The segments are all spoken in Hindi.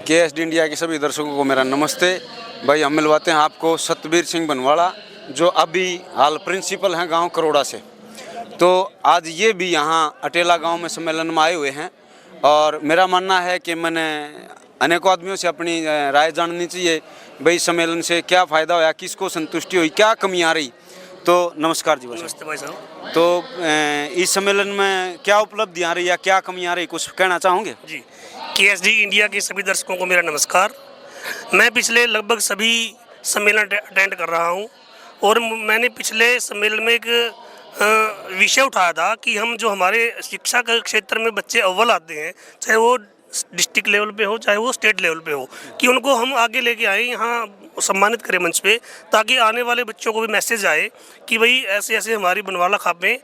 KSD इंडिया के सभी दर्शकों को मेरा नमस्ते। भाई हम मिलवाते हैं आपको सतबीर सिंह बनवाड़ा, जो अभी हाल प्रिंसिपल हैं गांव करोड़ा से। तो आज ये भी यहाँ अटेला गांव में सम्मेलन में आए हुए हैं और मेरा मानना है कि मैंने अनेकों आदमियों से अपनी राय जाननी चाहिए, भाई सम्मेलन से क्या फ़ायदा होया, किसको संतुष्टि हुई, क्या कमी आ रही। तो नमस्कार जी। नमस्ते भाई साहब। तो इस सम्मेलन में क्या उपलब्धियाँ आ रही या क्या कमी आ रही, कुछ कहना चाहोगे? जी, KSD इंडिया के सभी दर्शकों को मेरा नमस्कार। मैं पिछले लगभग सभी सम्मेलन अटेंड कर रहा हूं और मैंने पिछले सम्मेलन में एक विषय उठाया था कि हम जो हमारे शिक्षा के क्षेत्र में बच्चे अव्वल आते हैं, चाहे वो डिस्ट्रिक्ट लेवल पे हो चाहे वो स्टेट लेवल पे हो, कि उनको हम आगे लेके आए, यहाँ सम्मानित करें मंच पे, ताकि आने वाले बच्चों को भी मैसेज आए कि भाई ऐसे ऐसे हमारी बनवाला खापें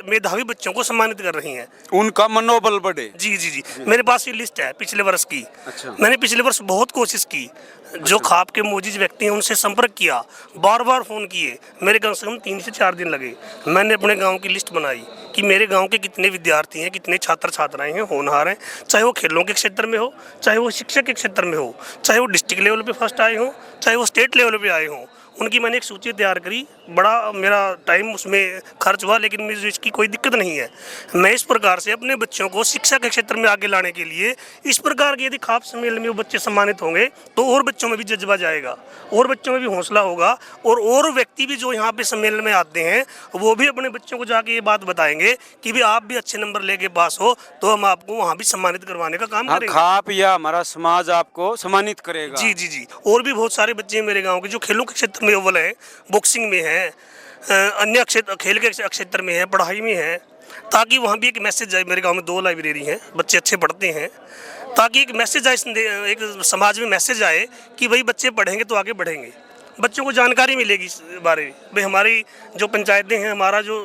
मेधावी बच्चों को सम्मानित कर रही हैं, उनका मनोबल बढ़े। जी जी जी, मेरे पास ये लिस्ट है पिछले वर्ष की। अच्छा। मैंने पिछले वर्ष बहुत कोशिश की, जो खाप के मोजिज व्यक्ति हैं उनसे संपर्क किया, बार बार फ़ोन किए, मेरे कम से कम 3 से 4 दिन लगे। मैंने अपने गांव की लिस्ट बनाई कि मेरे गांव के कितने विद्यार्थी हैं, कितने छात्र छात्राएं हैं, होनहार हैं, चाहे वो खेलों के क्षेत्र में हो, चाहे वो शिक्षा के क्षेत्र में हो, चाहे वो डिस्ट्रिक्ट लेवल पे फर्स्ट आए हों, चाहे वो स्टेट लेवल पे आए हों। उनकी मैंने एक सूची तैयार करी, बड़ा मेरा टाइम उसमें खर्च हुआ, लेकिन मुझे इसकी कोई दिक्कत नहीं है। मैं इस प्रकार से अपने बच्चों को शिक्षा के क्षेत्र में आगे लाने के लिए इस प्रकार के यदि खाप सम्मेलन में वो बच्चे सम्मानित होंगे तो और बच्चों में भी जज्बा जाएगा, और बच्चों में भी हौसला होगा, और व्यक्ति भी जो यहाँ पे सम्मेलन में आते हैं वो भी अपने बच्चों को जाके ये बात बताएंगे कि भी आप भी अच्छे नंबर लेके पास हो तो हम आपको वहाँ भी सम्मानित करवाने का काम करेंगे। खाप या हमारा समाज आपको सम्मानित करेगा। जी जी जी। और भी बहुत सारे बच्चे हैं मेरे गाँव के जो खेलों के क्षेत्र में अव्वल हैं, बॉक्सिंग में है, अन्य क्षेत्र खेल के क्षेत्र में है, पढ़ाई में है, ताकि वहाँ भी एक मैसेज जाए। मेरे गांव में 2 लाइब्रेरी हैं, बच्चे अच्छे पढ़ते हैं, ताकि एक मैसेज आए, एक समाज में मैसेज आए कि भाई बच्चे पढ़ेंगे तो आगे बढ़ेंगे, बच्चों को जानकारी मिलेगी इस बारे में। भाई हमारी जो पंचायतें हैं, हमारा जो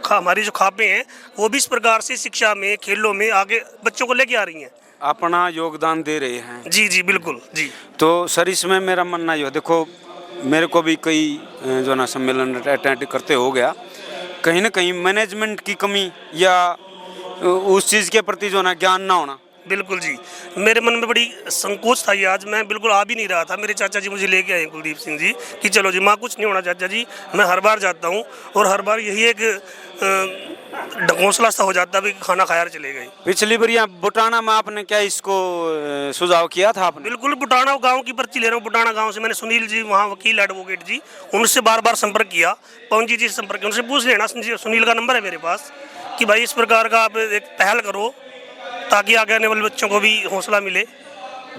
हमारी जो खापें हैं, वो भी इस प्रकार से शिक्षा में, खेलों में आगे बच्चों को लेके आ रही हैं, अपना योगदान दे रहे हैं। जी जी बिल्कुल जी। तो सर इसमें मेरा मानना ये, देखो मेरे को भी कई जो ना सम्मेलन अटेंड करते हो गया, कहीं ना कहीं मैनेजमेंट की कमी या उस चीज़ के प्रति जो ना ज्ञान ना होना। बिल्कुल जी, मेरे मन में बड़ी संकोच था ये, आज मैं बिल्कुल आ भी नहीं रहा था। मेरे चाचा जी मुझे लेके आए कुलदीप सिंह जी कि चलो जी माँ कुछ नहीं होना चाचा जी। मैं हर बार जाता हूँ और हर बार यही एक हौसला सा हो जाता है, खाना खाया चले गए। पिछली बार यहाँ बुटाना में आपने क्या इसको सुझाव किया था आपने? बिल्कुल, बुटाना गांव की पर्ची ले रहा हूँ। बुटाना गांव से मैंने सुनील जी, वहाँ वकील एडवोकेट जी, उनसे बार बार संपर्क किया। पवन जी से संपर्क किया, उनसे पूछ लेना, सुनील का नंबर है मेरे पास, कि भाई इस प्रकार का आप एक पहल करो ताकि आगे आने वाले बच्चों को भी हौसला मिले।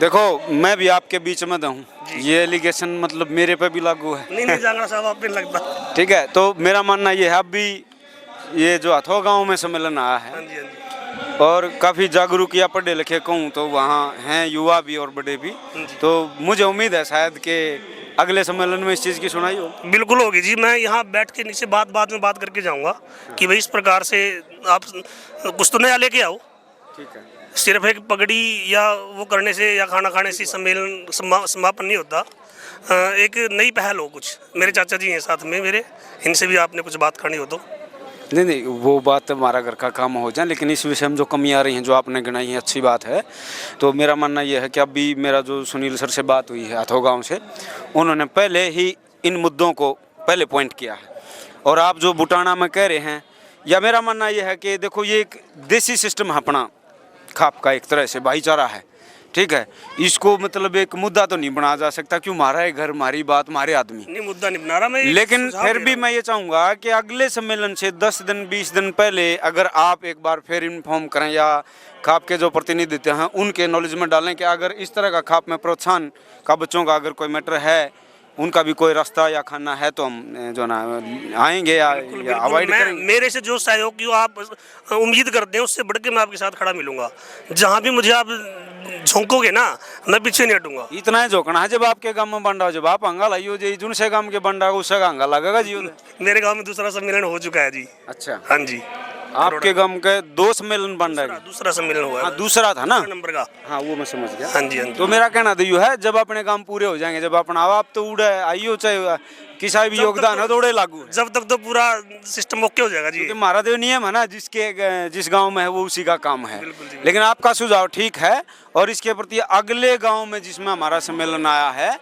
देखो मैं भी आपके बीच में हूँ, ये एलिगेशन मतलब मेरे पे भी लागू है। नहीं जांगड़ा साहब आप पे लगता। ठीक है, तो मेरा मानना ये है, अब भी ये जो हथो गांव में सम्मेलन आया है, हाँ जी, और काफ़ी जागरूक या पढ़े लिखे कहूँ तो वहाँ हैं युवा भी और बड़े भी। तो मुझे उम्मीद है शायद कि अगले सम्मेलन में इस चीज़ की सुनाई हो। बिल्कुल होगी जी। मैं यहाँ बैठ के नीचे बाद में बात करके जाऊँगा कि भाई इस प्रकार से आप कुछ तो नया लेके आओ। ठीक है, सिर्फ एक पगड़ी या वो करने से या खाना खाने से सम्मेलन समापन नहीं होता। एक नई पहल हो कुछ। मेरे चाचा जी हैं साथ में मेरे, इनसे भी आपने कुछ बात करनी हो तो। नहीं वो बात हमारा घर का काम हो जाए, लेकिन इस विषय में जो कमी आ रही हैं जो आपने गिनाई है अच्छी बात है। तो मेरा मानना यह है कि अभी मेरा जो सुनील सर से बात हुई है हथो गाँव से, उन्होंने पहले ही इन मुद्दों को पहले पॉइंट किया है। और आप जो बुटाना में कह रहे हैं, या मेरा मानना यह है कि देखो ये एक देसी सिस्टम है अपना खाप का, एक तरह से भाईचारा है। ठीक है, इसको मतलब एक मुद्दा तो नहीं बनाया जा सकता, क्यों हमारा है घर, हमारी बात, हमारे आदमी। नहीं मुद्दा नहीं बना रहा मैं, लेकिन फिर भी मैं ये चाहूँगा कि अगले सम्मेलन से 10 दिन 20 दिन पहले अगर आप एक बार फिर इन्फॉर्म करें, या खाप के जो प्रतिनिधि हैं उनके नॉलेज में डालें कि अगर इस तरह का खाप में प्रोत्साहन का बच्चों का अगर कोई मैटर है, उनका भी कोई रास्ता या खाना है, तो हम जो ना आएंगे या अवॉइड करेंगे। मेरे से जो सहयोग की आप उम्मीद करते हैं उससे बढ़ के मैं आपके साथ खड़ा मिलूंगा। जहाँ भी मुझे आप झोंकोगे ना, मैं पीछे नहीं हटूंगा। इतना ही झोंकना है, जब आपके गांव में बंडा हो, जब आप हंगा लाइयो जी, जुन से गांव के बंडा उससे हंगा लगेगा जी। मेरे गाँव में दूसरा सम्मेलन हो चुका है जी। अच्छा, हाँ जी। आपके गांव के 2 सम्मेलन बन रहे हैं। दूसरा सम्मेलन हुआ हाँ है, दूसरा था ना। दूसरा नंबर का। हाँ वो मैं समझ गया। हाँ जी, हाँ जी। तो मेरा कहना तो यूँ है, जब अपने काम पूरे हो जाएंगे, जब अपना आप तो उड़े आइयो चाहे किसी भी योगदान है तो उड़े लागू है। जब तक तो पूरा सिस्टम ओके हो जाएगा जी। क्योंकि हमारा तो नियम है ना, जिस गांव में है वो उसी का काम है। बिल्कुल जी। लेकिन आपका सुझाव ठीक है, और इसके प्रति अगले गांव में जिसमें हमारा सम्मेलन आया है,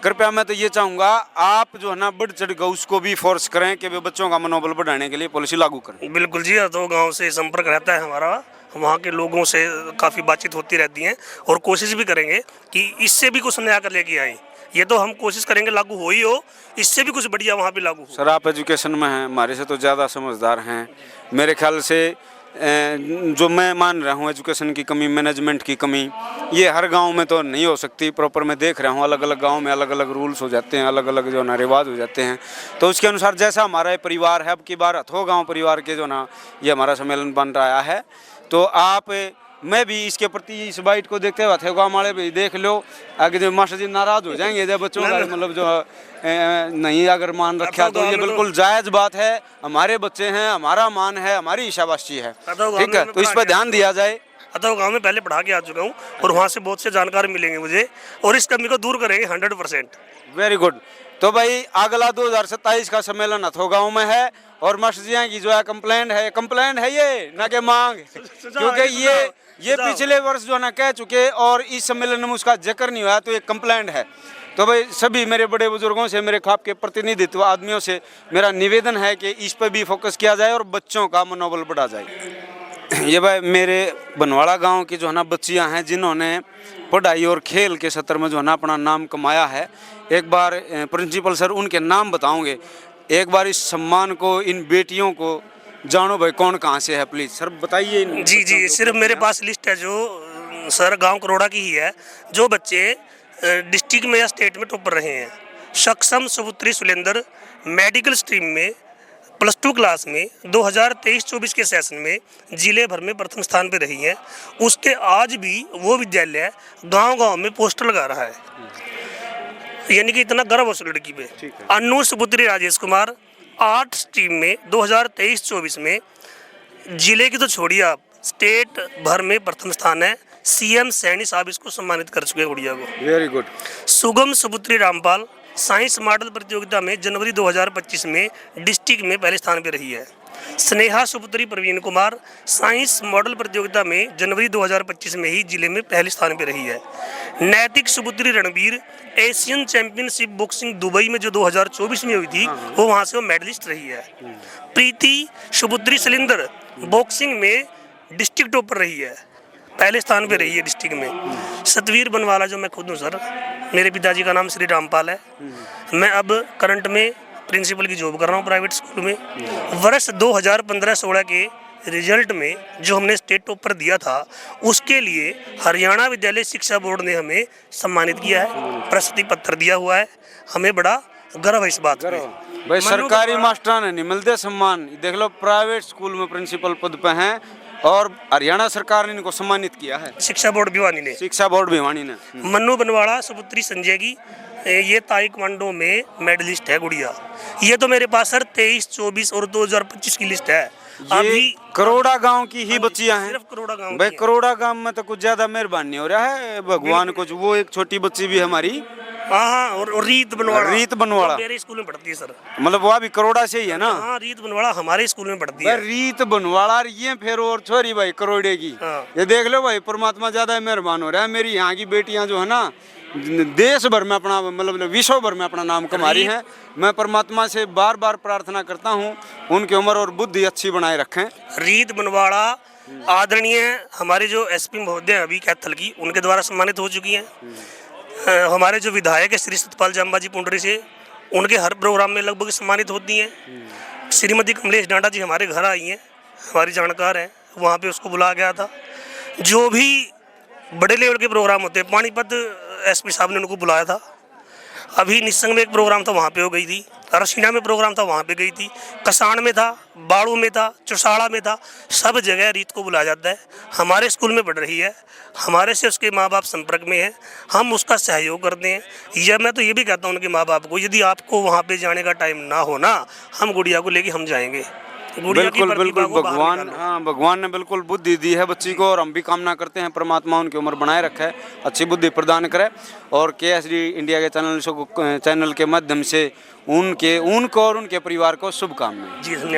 कृपया मैं तो ये चाहूँगा आप जो है ना बढ़ चढ़ कर उसको भी फोर्स करें कि वे बच्चों का मनोबल बढ़ाने के लिए पॉलिसी लागू करें। बिल्कुल जी, तो गांव से संपर्क रहता है हमारा, वहाँ के लोगों से काफ़ी बातचीत होती रहती है, और कोशिश भी करेंगे कि इससे भी कुछ नया कर लेके आएँ। ये तो हम कोशिश करेंगे लागू हो ही हो, इससे भी कुछ बढ़िया वहाँ पे लागू हो। सर आप एजुकेशन में हैं, हमारे से तो ज़्यादा समझदार हैं। मेरे ख्याल से जो मैं मान रहा हूँ एजुकेशन की कमी, मैनेजमेंट की कमी, ये हर गांव में तो नहीं हो सकती प्रॉपर। मैं देख रहा हूँ अलग अलग गांव में अलग अलग रूल्स हो जाते हैं, अलग अलग जो ना रिवाज हो जाते हैं। तो उसके अनुसार जैसा हमारा ये परिवार है, अब की बार हथो गाँव परिवार के जो ना ये हमारा सम्मेलन बन रहा है, तो आप मैं भी इसके प्रति इस बाइट को देखते हुए थे गाँव वाले भी देख लो, आगे जो मास्टर जी नाराज हो जाएंगे जब बच्चों का मतलब जो नहीं अगर मान रखा, तो ये बिल्कुल जायज़ बात है। हमारे बच्चे हैं, हमारा मान है, हमारी ईशाबाशी है, ठीक है, तो इस पर ध्यान दिया जाए। अतः गाँव में पहले पढ़ा के आ चुका हूँ, और वहाँ से बहुत से जानकार मिलेंगे मुझे, और इस कमी को दूर करेंगे 100%। Very good. तो भाई अगला 2027 का सम्मेलन हथो गाँव में है, और मास्टर जी की जो है कंप्लेंट है ये ना के मांग, क्योंकि ये पिछले वर्ष जो है ना कह चुके, और इस सम्मेलन में उसका जिक्र नहीं हुआ, तो एक कंप्लेंट है। तो भाई सभी मेरे बड़े बुजुर्गों से, मेरे खाप के प्रतिनिधित्व आदमियों से मेरा निवेदन है कि इस पर भी फोकस किया जाए और बच्चों का मनोबल बढ़ा जाए। ये भाई मेरे बनवाड़ा गांव की जो है ना बच्चियां हैं, जिन्होंने पढ़ाई और खेल के क्षेत्र में जो है ना अपना नाम कमाया है। एक बार प्रिंसिपल सर उनके नाम बताओगे, एक बार इस सम्मान को, इन बेटियों को जानो भाई कौन कहाँ से है, प्लीज़ सर बताइए। जी जी, सिर्फ मेरे पास लिस्ट है जो सर गांव करोड़ा की ही है, जो बच्चे डिस्ट्रिक्ट में या स्टेट में टॉपर रहे हैं। सक्षम सुपुत्री सुलेंदर मेडिकल स्ट्रीम में +2 क्लास में 2023-24 के सेशन में जिले भर में प्रथम स्थान पे रही हैं। उसके आज भी वो विद्यालय गांव-गांव में पोस्टर लगा रहा है, यानी कि इतना गर्व है उस लड़की पे। अनु सुपुत्री राजेश कुमार आर्ट स्ट्रीम में 2023-24 में जिले की तो छोड़िए आप, स्टेट भर में प्रथम स्थान है। सीएम सैनी साहब इसको सम्मानित कर चुके हैं गुड़िया को। Very good. सुगम सुपुत्री रामपाल साइंस मॉडल प्रतियोगिता में जनवरी 2025 में डिस्ट्रिक्ट में पहले स्थान पर रही है। स्नेहा सुपुत्री प्रवीण कुमार साइंस मॉडल प्रतियोगिता में जनवरी 2025 में ही जिले में पहले स्थान पर रही है। नैतिक सुपुत्री Ranbir Asian championship boxing Dubai में जो 2024 में हुई थी, वो वहाँ से वो मेडलिस्ट रही है। प्रीति सुपुत्री सिलिंदर बॉक्सिंग में डिस्ट्रिक्ट टॉपर रही है, पहले स्थान पे रही है डिस्ट्रिक्ट में। सतवीर बनवाला जो मैं खुद हूँ सर, मेरे पिताजी का नाम श्री रामपाल है। मैं अब करंट में प्रिंसिपल की जॉब कर रहा हूँ प्राइवेट स्कूल में। वर्ष 2015-16 के रिजल्ट में जो हमने स्टेट टॉपर दिया था, उसके लिए हरियाणा विद्यालय शिक्षा बोर्ड ने हमें सम्मानित किया है, प्रशस्ति पत्र दिया हुआ है। हमें बड़ा गर्व है इस बात पे। भाई सरकारी मास्टर ने नहीं मिलते सम्मान, देख लो प्राइवेट स्कूल में प्रिंसिपल पद पे हैं, और हरियाणा सरकार ने इनको सम्मानित किया है, शिक्षा बोर्ड भिवानी ने। शिक्षा बोर्ड भिवानी ने। मन्नू बनवाड़ा सुपुत्री संजय की, ये ताइक्वांडो में मेडलिस्ट है गुड़िया। ये तो मेरे पास सर 23, 24 और 2025 की लिस्ट है। ये करोड़ा गांव की ही बच्चियां हैं, सिर्फ करोड़ा गांव भाई करोड़ा गांव में तो कुछ ज्यादा मेहरबानी हो रहा है भगवान को। वो एक छोटी बच्ची भी हमारी, हाँ, और रीत बनवाड़ा मेरे स्कूल में पढ़ती है सर। मतलब वो भी करोड़ा से ही है ना। हाँ, रीत बनवाड़ा हमारे स्कूल में पढ़ती है। रीत बनवाड़ा ये फिर और छोरी भाई करोड़े की। हाँ। ये देख लो भाई परमात्मा ज्यादा मेहरबान हो रहा है। मेरी यहाँ की बेटियां जो है ना देश भर में अपना मतलब विश्व भर में अपना नाम कमा रही हैं। मैं परमात्मा से बार बार प्रार्थना करता हूँ उनकी उम्र और बुद्धि अच्छी बनाए रखें। रीत बनवाड़ा आदरणीय हमारे जो एसपी महोदय अभी कैथल की, उनके द्वारा सम्मानित हो चुकी हैं। हमारे जो विधायक है श्री सतपाल जाम्बाजी पुंडरी से, उनके हर प्रोग्राम में लगभग सम्मानित होती हैं। श्रीमती कमलेश डांडा जी हमारे घर आई हैं, हमारी जानकार हैं, वहाँ पे उसको बुलाया गया था। जो भी बड़े लेवल के प्रोग्राम होते हैं, पानीपत एसपी साहब ने उनको बुलाया था। अभी निस्संग में एक प्रोग्राम था, वहाँ पे हो गई थी। रसीना में प्रोग्राम था, वहाँ पे गई थी। कसान में था, बाड़ू में था, चौसाड़ा में था, सब जगह रीत को बुलाया जाता है। हमारे स्कूल में पढ़ रही है, हमारे से उसके माँ बाप संपर्क में हैं, हम उसका सहयोग करते हैं। या मैं तो ये भी कहता हूँ उनके माँ बाप को, यदि आपको वहाँ पे जाने का टाइम ना हो ना, हम गुड़िया को लेके हम जाएंगे। गुड़िया की बिल्कुल बिल्कुल, प्रतिभा को बाहर भगवान, निकालो। हाँ, भगवान ने बिल्कुल बुद्धि दी है बच्ची को, और हम भी कामना करते हैं परमात्मा उनकी उम्र बनाए रखे, अच्छी बुद्धि प्रदान करे, और KSD इंडिया के चैनल के माध्यम से उनको और उनके परिवार को शुभकामनाएं। जी धन्यवाद।